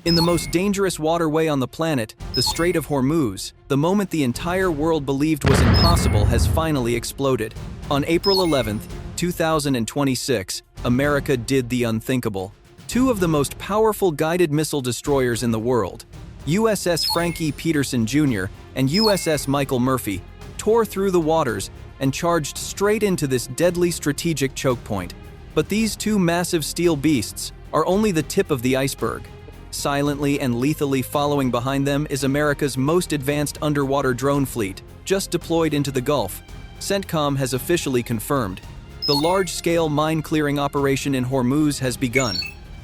In the most dangerous waterway on the planet, the Strait of Hormuz, the moment the entire world believed was impossible has finally exploded. On April 11, 2026, America did the unthinkable. Two of the most powerful guided missile destroyers in the world, USS Frank E. Peterson Jr. and USS Michael Murphy, tore through the waters and charged straight into this deadly strategic choke point. But these two massive steel beasts are only the tip of the iceberg. Silently and lethally following behind them is America's most advanced underwater drone fleet, just deployed into the Gulf. CENTCOM has officially confirmed. The large-scale mine-clearing operation in Hormuz has begun.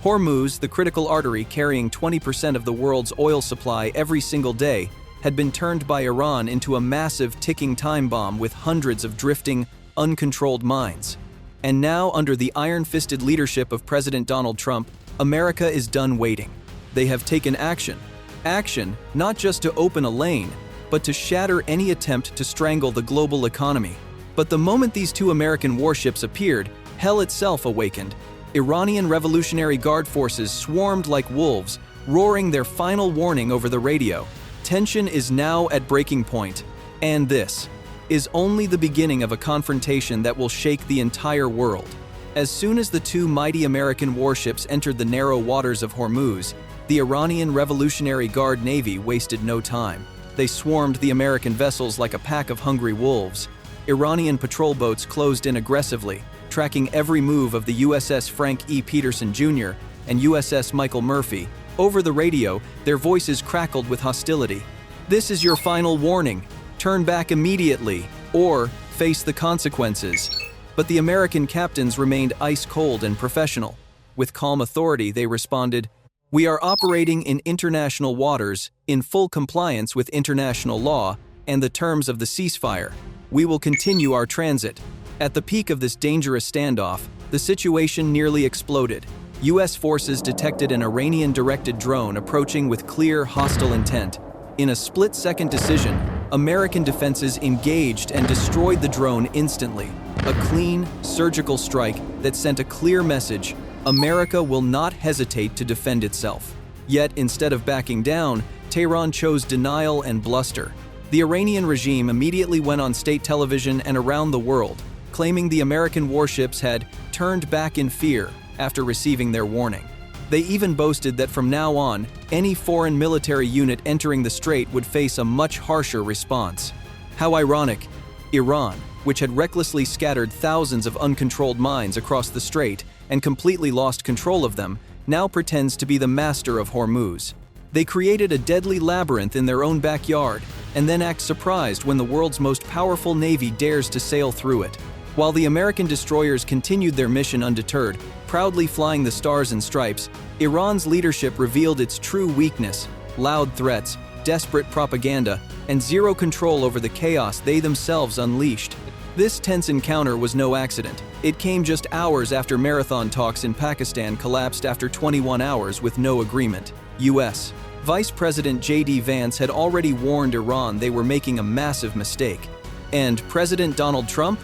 Hormuz, the critical artery carrying 20% of the world's oil supply every single day, had been turned by Iran into a massive ticking time bomb with hundreds of drifting, uncontrolled mines. And now, under the iron-fisted leadership of President Donald Trump, America is done waiting. They have taken action. Action not just to open a lane, but to shatter any attempt to strangle the global economy. But the moment these two American warships appeared, hell itself awakened. Iranian Revolutionary Guard forces swarmed like wolves, roaring their final warning over the radio. Tension is now at breaking point, and this is only the beginning of a confrontation that will shake the entire world. As soon as the two mighty American warships entered the narrow waters of Hormuz, the Iranian Revolutionary Guard Navy wasted no time. They swarmed the American vessels like a pack of hungry wolves. Iranian patrol boats closed in aggressively, tracking every move of the USS Frank E. Peterson Jr. and USS Michael Murphy. Over the radio, their voices crackled with hostility. "This is your final warning. Turn back immediately, or face the consequences." But the American captains remained ice-cold and professional. With calm authority, they responded, "We are operating in international waters, in full compliance with international law and the terms of the ceasefire. We will continue our transit." At the peak of this dangerous standoff, the situation nearly exploded. U.S. forces detected an Iranian-directed drone approaching with clear, hostile intent. In a split-second decision, American defenses engaged and destroyed the drone instantly. A clean, surgical strike that sent a clear message: America will not hesitate to defend itself. Yet, instead of backing down, Tehran chose denial and bluster. The Iranian regime immediately went on state television and around the world, claiming the American warships had turned back in fear after receiving their warning. They even boasted that from now on, any foreign military unit entering the strait would face a much harsher response. How ironic! Iran, which had recklessly scattered thousands of uncontrolled mines across the strait and completely lost control of them, now pretends to be the master of Hormuz. They created a deadly labyrinth in their own backyard and then act surprised when the world's most powerful navy dares to sail through it. While the American destroyers continued their mission undeterred, proudly flying the stars and stripes, Iran's leadership revealed its true weakness: loud threats, desperate propaganda, and zero control over the chaos they themselves unleashed. This tense encounter was no accident. It came just hours after marathon talks in Pakistan collapsed after 21 hours with no agreement. U.S. Vice President J.D. Vance had already warned Iran they were making a massive mistake. And President Donald Trump?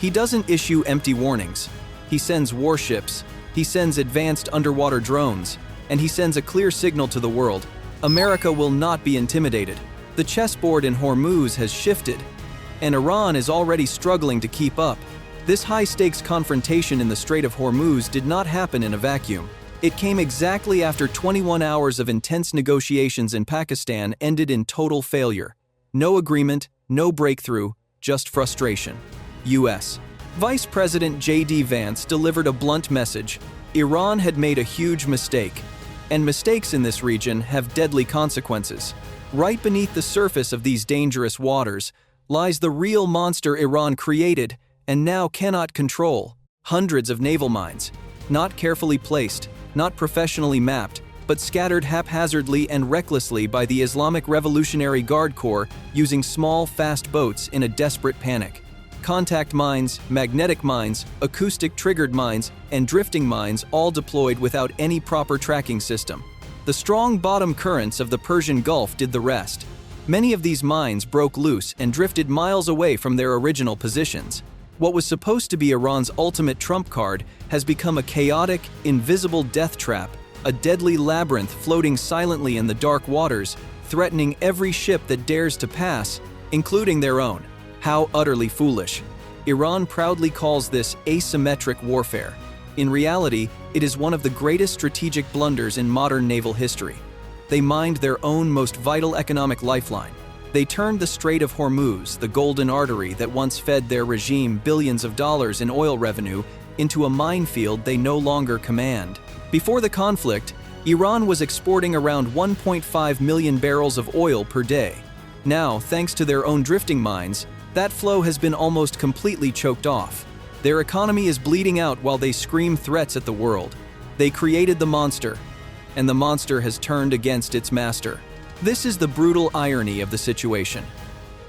He doesn't issue empty warnings. He sends warships, he sends advanced underwater drones, and he sends a clear signal to the world: America will not be intimidated. The chessboard in Hormuz has shifted, and Iran is already struggling to keep up. This high-stakes confrontation in the Strait of Hormuz did not happen in a vacuum. It came exactly after 21 hours of intense negotiations in Pakistan ended in total failure. No agreement, no breakthrough, just frustration. U.S. Vice President J.D. Vance delivered a blunt message: Iran had made a huge mistake, and mistakes in this region have deadly consequences. Right beneath the surface of these dangerous waters lies the real monster Iran created and now cannot control. Hundreds of naval mines, not carefully placed, not professionally mapped, but scattered haphazardly and recklessly by the Islamic Revolutionary Guard Corps using small, fast boats in a desperate panic. Contact mines, magnetic mines, acoustic-triggered mines, and drifting mines all deployed without any proper tracking system. The strong bottom currents of the Persian Gulf did the rest. Many of these mines broke loose and drifted miles away from their original positions. What was supposed to be Iran's ultimate trump card has become a chaotic, invisible death trap, a deadly labyrinth floating silently in the dark waters, threatening every ship that dares to pass, including their own. How utterly foolish. Iran proudly calls this asymmetric warfare. In reality, it is one of the greatest strategic blunders in modern naval history. They mined their own most vital economic lifeline. They turned the Strait of Hormuz, the golden artery that once fed their regime billions of dollars in oil revenue, into a minefield they no longer command. Before the conflict, Iran was exporting around 1.5 million barrels of oil per day. Now, thanks to their own drifting mines, that flow has been almost completely choked off. Their economy is bleeding out while they scream threats at the world. They created the monster, and the monster has turned against its master. This is the brutal irony of the situation.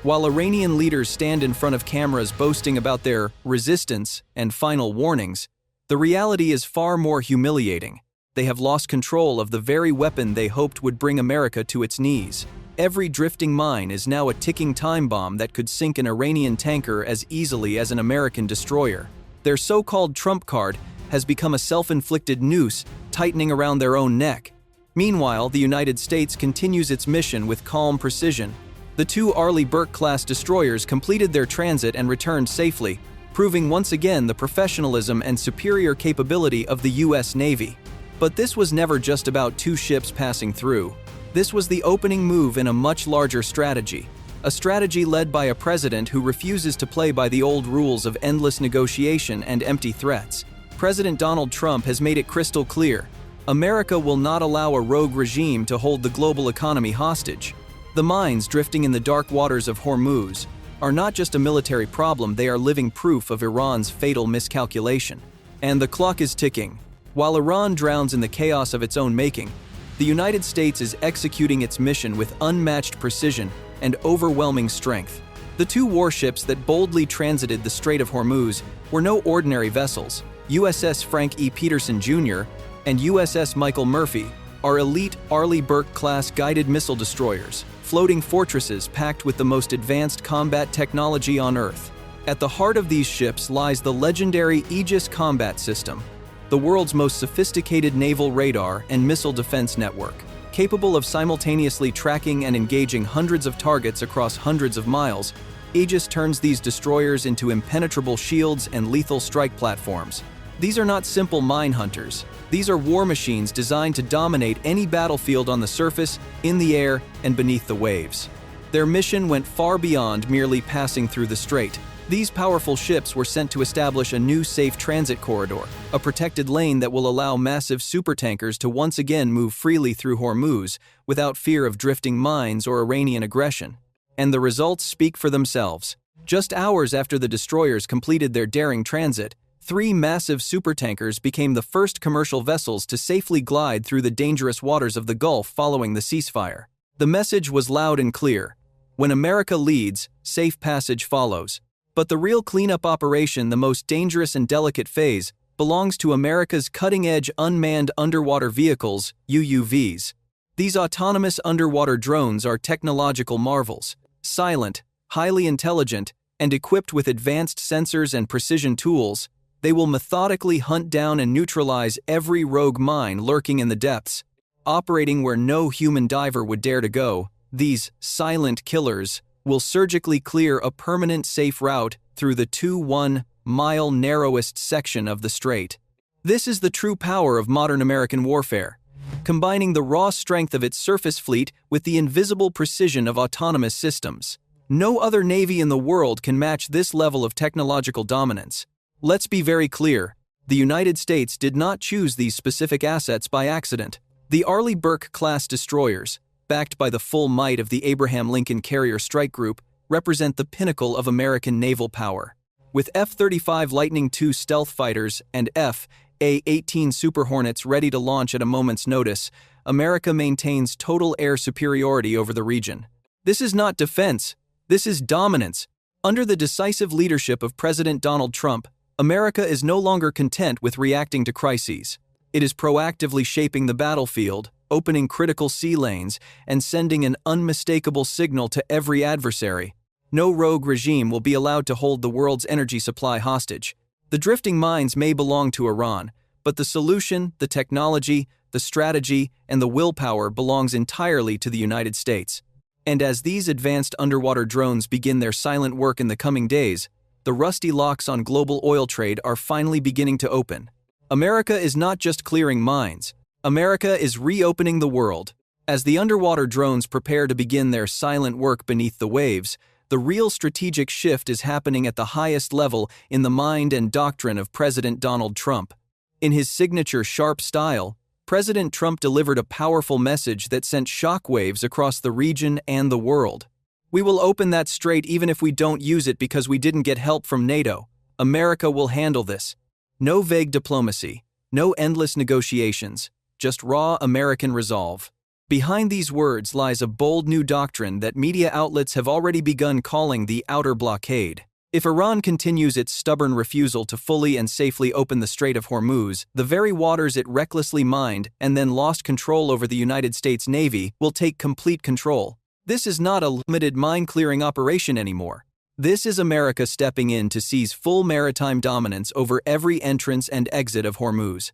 While Iranian leaders stand in front of cameras boasting about their resistance and final warnings, the reality is far more humiliating. They have lost control of the very weapon they hoped would bring America to its knees. Every drifting mine is now a ticking time bomb that could sink an Iranian tanker as easily as an American destroyer. Their so-called trump card has become a self-inflicted noose tightening around their own neck. Meanwhile, the United States continues its mission with calm precision. The two Arleigh Burke-class destroyers completed their transit and returned safely, proving once again the professionalism and superior capability of the U.S. Navy. But this was never just about two ships passing through. This was the opening move in a much larger strategy. A strategy led by a president who refuses to play by the old rules of endless negotiation and empty threats. President Donald Trump has made it crystal clear: America will not allow a rogue regime to hold the global economy hostage. The mines drifting in the dark waters of Hormuz are not just a military problem, they are living proof of Iran's fatal miscalculation. And the clock is ticking. While Iran drowns in the chaos of its own making, the United States is executing its mission with unmatched precision and overwhelming strength. The two warships that boldly transited the Strait of Hormuz were no ordinary vessels. USS Frank E. Peterson Jr. and USS Michael Murphy are elite Arleigh Burke-class guided missile destroyers, floating fortresses packed with the most advanced combat technology on Earth. At the heart of these ships lies the legendary Aegis combat system, the world's most sophisticated naval radar and missile defense network. Capable of simultaneously tracking and engaging hundreds of targets across hundreds of miles, Aegis turns these destroyers into impenetrable shields and lethal strike platforms. These are not simple mine hunters. These are war machines designed to dominate any battlefield on the surface, in the air, and beneath the waves. Their mission went far beyond merely passing through the strait. These powerful ships were sent to establish a new safe transit corridor, a protected lane that will allow massive supertankers to once again move freely through Hormuz without fear of drifting mines or Iranian aggression. And the results speak for themselves. Just hours after the destroyers completed their daring transit, 3 massive supertankers became the first commercial vessels to safely glide through the dangerous waters of the Gulf following the ceasefire. The message was loud and clear: when America leads, safe passage follows. But the real cleanup operation, the most dangerous and delicate phase, belongs to America's cutting-edge unmanned underwater vehicles, UUVs. These autonomous underwater drones are technological marvels. Silent, highly intelligent, and equipped with advanced sensors and precision tools, they will methodically hunt down and neutralize every rogue mine lurking in the depths. Operating where no human diver would dare to go, these silent killers will surgically clear a permanent safe route through the 2-1-mile narrowest section of the strait. This is the true power of modern American warfare, combining the raw strength of its surface fleet with the invisible precision of autonomous systems. No other navy in the world can match this level of technological dominance. Let's be very clear: the United States did not choose these specific assets by accident. The Arleigh Burke-class destroyers, backed by the full might of the Abraham Lincoln Carrier Strike Group, represent the pinnacle of American naval power. With F-35 Lightning II stealth fighters and F/A-18 Super Hornets ready to launch at a moment's notice, America maintains total air superiority over the region. This is not defense, this is dominance. Under the decisive leadership of President Donald Trump, America is no longer content with reacting to crises. It is proactively shaping the battlefield, opening critical sea lanes, and sending an unmistakable signal to every adversary. No rogue regime will be allowed to hold the world's energy supply hostage. The drifting mines may belong to Iran, but the solution, the technology, the strategy, and the willpower belongs entirely to the United States. And as these advanced underwater drones begin their silent work in the coming days, the rusty locks on global oil trade are finally beginning to open. America is not just clearing minds. America is reopening the world. As the underwater drones prepare to begin their silent work beneath the waves, the real strategic shift is happening at the highest level in the mind and doctrine of President Donald Trump. In his signature sharp style, President Trump delivered a powerful message that sent shockwaves across the region and the world. "We will open that strait even if we don't use it because we didn't get help from NATO. America will handle this." No vague diplomacy, no endless negotiations, just raw American resolve. Behind these words lies a bold new doctrine that media outlets have already begun calling the outer blockade. If Iran continues its stubborn refusal to fully and safely open the Strait of Hormuz, the very waters it recklessly mined and then lost control over the United States Navy will take complete control. This is not a limited mine-clearing operation anymore. This is America stepping in to seize full maritime dominance over every entrance and exit of Hormuz.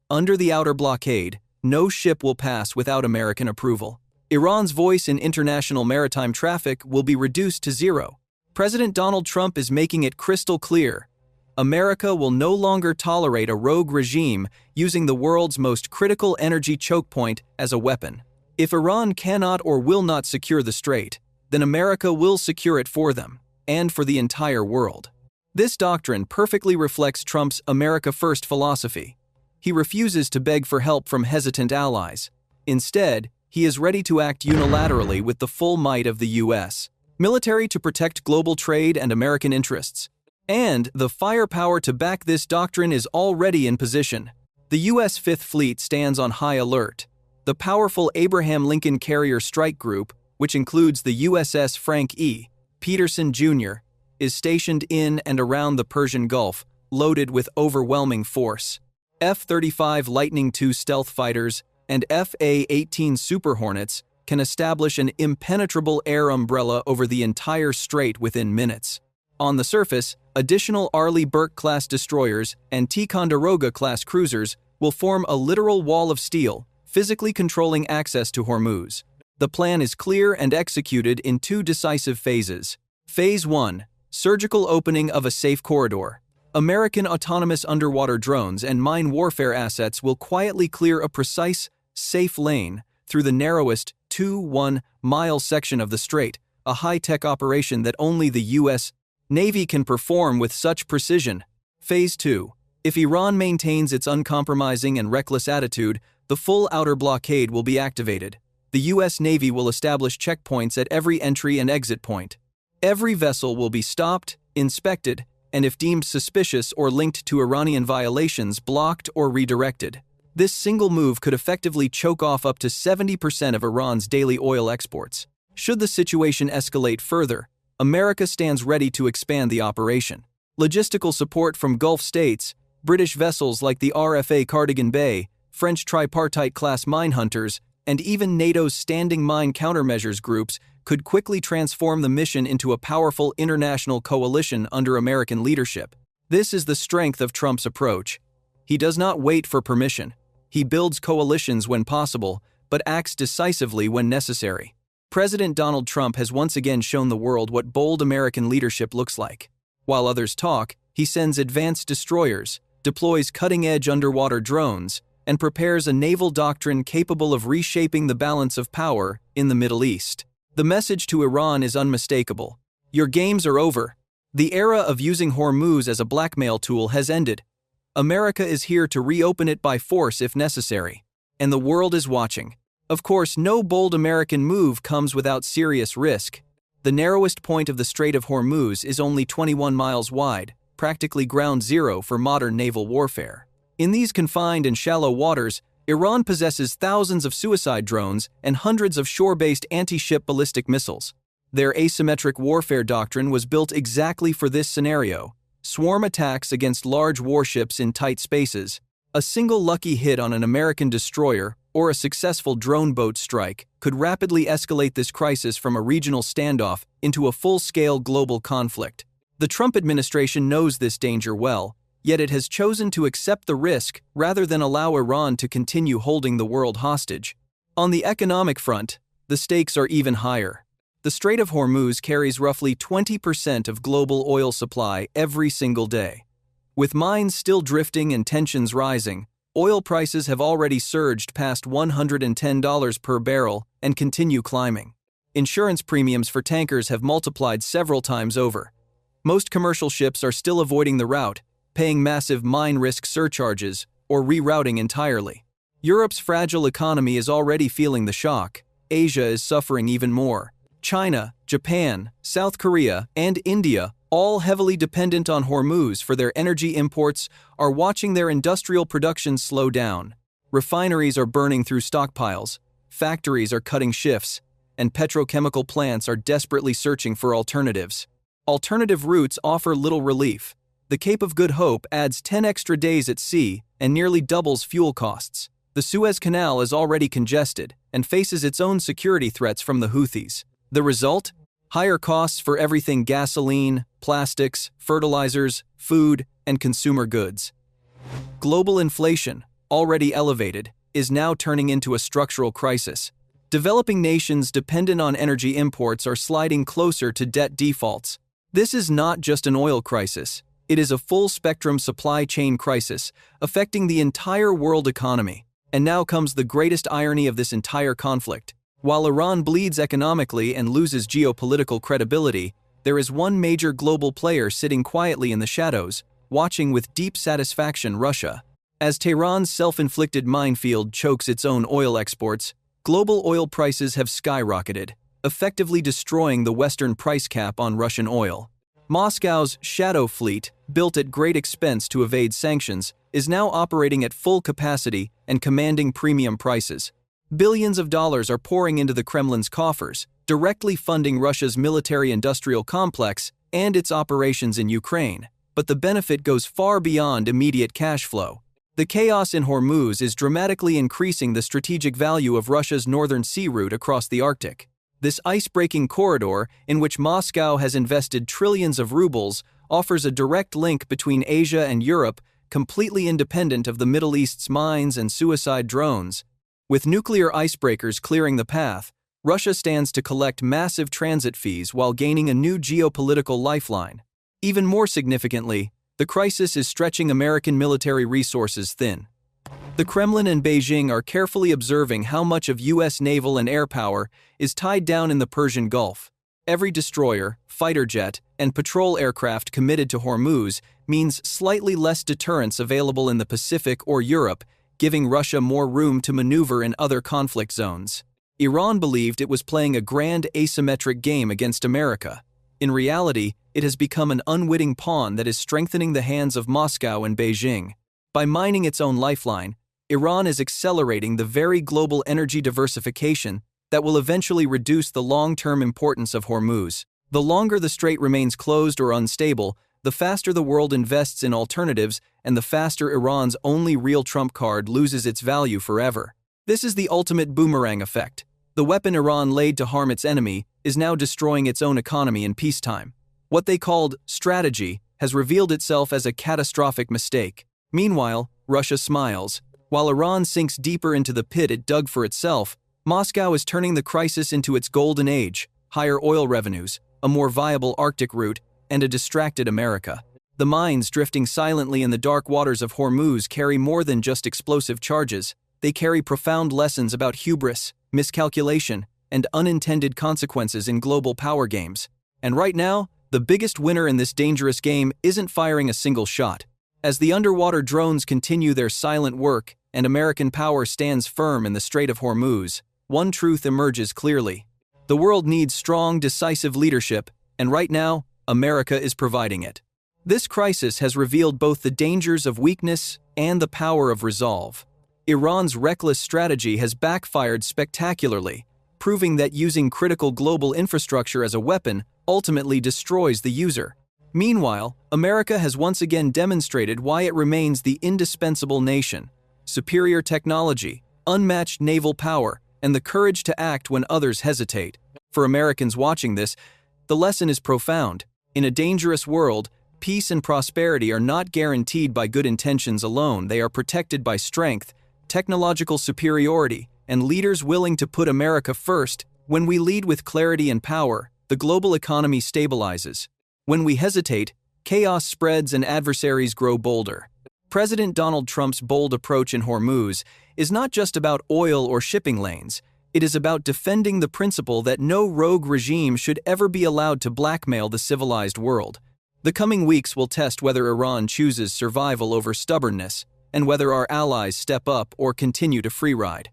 Under the outer blockade, no ship will pass without American approval. Iran's voice in international maritime traffic will be reduced to zero. President Donald Trump is making it crystal clear. America will no longer tolerate a rogue regime using the world's most critical energy choke point as a weapon. If Iran cannot or will not secure the strait, then America will secure it for them, and for the entire world. This doctrine perfectly reflects Trump's America First philosophy. He refuses to beg for help from hesitant allies. Instead, he is ready to act unilaterally with the full might of the U.S. military to protect global trade and American interests. And the firepower to back this doctrine is already in position. The U.S. Fifth Fleet stands on high alert. The powerful Abraham Lincoln Carrier Strike Group, which includes the USS Frank E. Peterson Jr., is stationed in and around the Persian Gulf, loaded with overwhelming force. F-35 Lightning II stealth fighters and F/A-18 Super Hornets can establish an impenetrable air umbrella over the entire strait within minutes. On the surface, additional Arleigh Burke-class destroyers and Ticonderoga-class cruisers will form a literal wall of steel, physically controlling access to Hormuz. The plan is clear and executed in two decisive phases. Phase 1. Surgical opening of a safe corridor. American autonomous underwater drones and mine warfare assets will quietly clear a precise, safe lane through the narrowest 2-1-mile section of the strait, a high-tech operation that only the U.S. Navy can perform with such precision. Phase 2. If Iran maintains its uncompromising and reckless attitude, the full outer blockade will be activated. The U.S. Navy will establish checkpoints at every entry and exit point. Every vessel will be stopped, inspected, and if deemed suspicious or linked to Iranian violations, blocked or redirected. This single move could effectively choke off up to 70% of Iran's daily oil exports. Should the situation escalate further, America stands ready to expand the operation. Logistical support from Gulf states, British vessels like the RFA Cardigan Bay, French tripartite-class mine hunters, and even NATO's standing mine countermeasures groups could quickly transform the mission into a powerful international coalition under American leadership. This is the strength of Trump's approach. He does not wait for permission. He builds coalitions when possible, but acts decisively when necessary. President Donald Trump has once again shown the world what bold American leadership looks like. While others talk, he sends advanced destroyers, deploys cutting-edge underwater drones, and prepares a naval doctrine capable of reshaping the balance of power in the Middle East. The message to Iran is unmistakable. Your games are over. The era of using Hormuz as a blackmail tool has ended. America is here to reopen it by force if necessary. And the world is watching. Of course, no bold American move comes without serious risk. The narrowest point of the Strait of Hormuz is only 21 miles wide, practically ground zero for modern naval warfare. In these confined and shallow waters, Iran possesses thousands of suicide drones and hundreds of shore-based anti-ship ballistic missiles. Their asymmetric warfare doctrine was built exactly for this scenario. Swarm attacks against large warships in tight spaces. A single lucky hit on an American destroyer or a successful drone boat strike could rapidly escalate this crisis from a regional standoff into a full-scale global conflict. The Trump administration knows this danger well, yet it has chosen to accept the risk rather than allow Iran to continue holding the world hostage. On the economic front, the stakes are even higher. The Strait of Hormuz carries roughly 20% of global oil supply every single day. With mines still drifting and tensions rising, oil prices have already surged past $110 per barrel and continue climbing. Insurance premiums for tankers have multiplied several times over. Most commercial ships are still avoiding the route, paying massive mine risk surcharges or rerouting entirely. Europe's fragile economy is already feeling the shock. Asia is suffering even more. China, Japan, South Korea, and India, all heavily dependent on Hormuz for their energy imports, are watching their industrial production slow down. Refineries are burning through stockpiles, factories are cutting shifts, and petrochemical plants are desperately searching for alternatives. Alternative routes offer little relief. The Cape of Good Hope adds 10 extra days at sea and nearly doubles fuel costs. The Suez Canal is already congested and faces its own security threats from the Houthis. The result? Higher costs for everything gasoline, plastics, fertilizers, food, and consumer goods. Global inflation, already elevated, is now turning into a structural crisis. Developing nations dependent on energy imports are sliding closer to debt defaults. This is not just an oil crisis. It is a full-spectrum supply chain crisis affecting the entire world economy. And now comes the greatest irony of this entire conflict. While Iran bleeds economically and loses geopolitical credibility, there is one major global player sitting quietly in the shadows, watching with deep satisfaction: Russia. As Tehran's self-inflicted minefield chokes its own oil exports, global oil prices have skyrocketed, effectively destroying the Western price cap on Russian oil. Moscow's shadow fleet, built at great expense to evade sanctions, is now operating at full capacity and commanding premium prices. Billions of dollars are pouring into the Kremlin's coffers, directly funding Russia's military-industrial complex and its operations in Ukraine. But the benefit goes far beyond immediate cash flow. The chaos in Hormuz is dramatically increasing the strategic value of Russia's northern sea route across the Arctic. This ice-breaking corridor, in which Moscow has invested trillions of rubles, offers a direct link between Asia and Europe, completely independent of the Middle East's mines and suicide drones. With nuclear icebreakers clearing the path, Russia stands to collect massive transit fees while gaining a new geopolitical lifeline. Even more significantly, the crisis is stretching American military resources thin. The Kremlin and Beijing are carefully observing how much of U.S. naval and air power is tied down in the Persian Gulf. Every destroyer, fighter jet, and patrol aircraft committed to Hormuz means slightly less deterrence available in the Pacific or Europe, giving Russia more room to maneuver in other conflict zones. Iran believed it was playing a grand asymmetric game against America. In reality, it has become an unwitting pawn that is strengthening the hands of Moscow and Beijing. By mining its own lifeline, Iran is accelerating the very global energy diversification that will eventually reduce the long-term importance of Hormuz. The longer the strait remains closed or unstable, the faster the world invests in alternatives and the faster Iran's only real trump card loses its value forever. This is the ultimate boomerang effect. The weapon Iran laid to harm its enemy is now destroying its own economy in peacetime. What they called strategy has revealed itself as a catastrophic mistake. Meanwhile, Russia smiles. While Iran sinks deeper into the pit it dug for itself, Moscow is turning the crisis into its golden age: higher oil revenues, a more viable Arctic route, and a distracted America. The mines drifting silently in the dark waters of Hormuz carry more than just explosive charges. They carry profound lessons about hubris, miscalculation, and unintended consequences in global power games. And right now, the biggest winner in this dangerous game isn't firing a single shot. As the underwater drones continue their silent work and American power stands firm in the Strait of Hormuz, one truth emerges clearly. The world needs strong, decisive leadership, and right now, America is providing it. This crisis has revealed both the dangers of weakness and the power of resolve. Iran's reckless strategy has backfired spectacularly, proving that using critical global infrastructure as a weapon ultimately destroys the user. Meanwhile, America has once again demonstrated why it remains the indispensable nation: superior technology, unmatched naval power, and the courage to act when others hesitate. For Americans watching this, the lesson is profound. In a dangerous world, peace and prosperity are not guaranteed by good intentions alone, they are protected by strength, technological superiority, and leaders willing to put America first. When we lead with clarity and power, the global economy stabilizes. When we hesitate, chaos spreads and adversaries grow bolder. President Donald Trump's bold approach in Hormuz is not just about oil or shipping lanes. It is about defending the principle that no rogue regime should ever be allowed to blackmail the civilized world. The coming weeks will test whether Iran chooses survival over stubbornness, and whether our allies step up or continue to free-ride.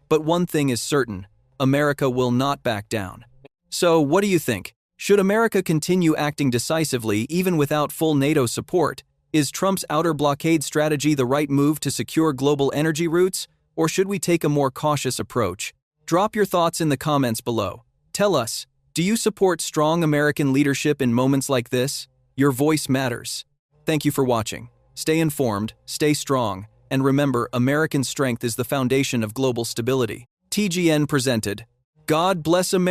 But one thing is certain: America will not back down. So, what do you think? Should America continue acting decisively even without full NATO support? Is Trump's outer blockade strategy the right move to secure global energy routes, or should we take a more cautious approach? Drop your thoughts in the comments below. Tell us, do you support strong American leadership in moments like this? Your voice matters. Thank you for watching. Stay informed, stay strong, and remember, American strength is the foundation of global stability. TGN presented. God bless America.